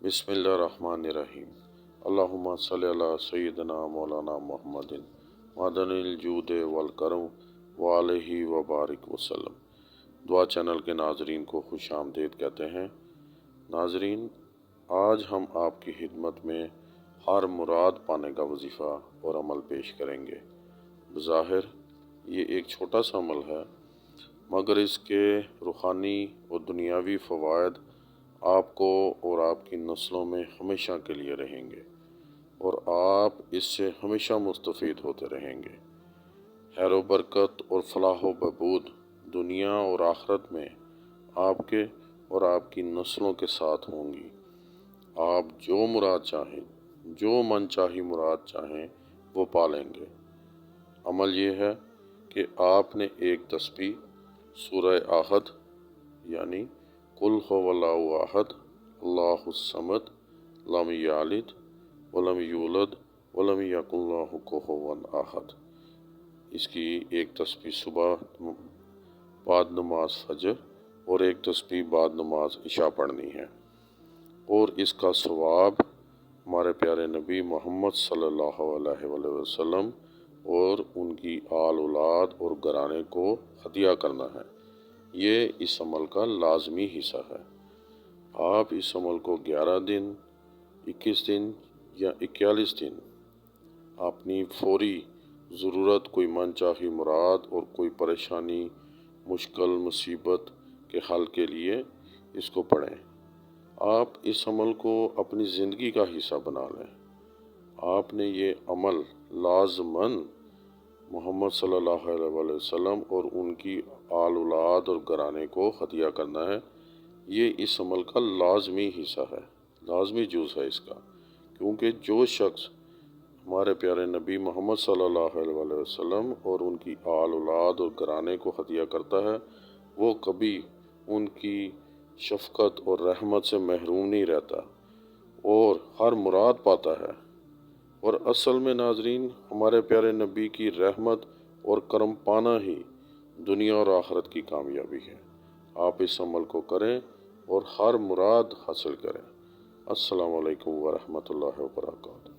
बिस्मिल्लाहिर्रहमानिर्रहीम। अल्लाहुम्मा सल्लि अला सय्यिदिना मौलाना मुहम्मदिन मदनिल जूद वल करम व अलैहि व बारिक वसल्लम। दुआ चैनल के नाजरीन को खुश आमदीद कहते हैं। नाजरीन, आज हम आपकी खिदमत में हर मुराद पाने का वजीफ़ा और अमल पेश करेंगे। बज़ाहिर ये एक छोटा सा अमल है, मगर इसके रूहानी और दुनियावी फ़वाइद आपको और आपकी नस्लों में हमेशा के लिए रहेंगे और आप इससे हमेशा मुस्तफ़ीद होते रहेंगे। खैर व बरकत और फलाह व बहबूद दुनिया और आखिरत में आपके और आपकी नस्लों के साथ होंगी। आप जो मुराद चाहें, जो मन चाही मुराद चाहें, वो पालेंगे। अमल ये है कि आपने एक तस्बीह सूरह आहद यानी कुल हुवल्लाहु अहद अल्लाहुस समद लम यलिद वलम यूलद वलम यकुल लहू कुफुवन अहद, इसकी एक तस्बीह सुबह बाद नमाज फजर और एक तस्बीह बाद नमाज इशा पढ़नी है। और इसका सवाब हमारे प्यारे नबी मोहम्मद सल्लल्लाहु अलैहि वसल्लम और उनकी आल औलाद और घराने को हदिया करना है। ये इस अमल का लाजमी हिस्सा है। आप इस अमल को 11 दिन, 21 दिन या 41 दिन अपनी फौरी ज़रूरत, कोई मनचाही मुराद और कोई परेशानी, मुश्किल, मुसीबत के हल के लिए इसको पढ़ें। आप इस अमल को अपनी ज़िंदगी का हिस्सा बना लें। आपने ये अमल लाज़मन मोहम्मद सल्लल्लाहु अलैहि वसल्लम और उनकी आल औलाद और घराने को हदिया करना है। ये इस अमल का लाजमी हिस्सा है, लाजमी जुज़ है इसका, क्योंकि जो शख्स हमारे प्यारे नबी मोहम्मद सल्लल्लाहु अलैहि वसल्लम और उनकी आल औलाद और घराने को हदिया करता है, वो कभी उनकी शफ़क़त और रहमत से महरूम नहीं रहता और हर मुराद पाता है। और असल में नाजरीन, हमारे प्यारे नबी की रहमत और करम पाना ही दुनिया और आखिरत की कामयाबी है। आप इस अमल को करें और हर मुराद हासिल करें। अस्सलामु अलैकुम व रहमतुल्लाहि व बरकातुहू।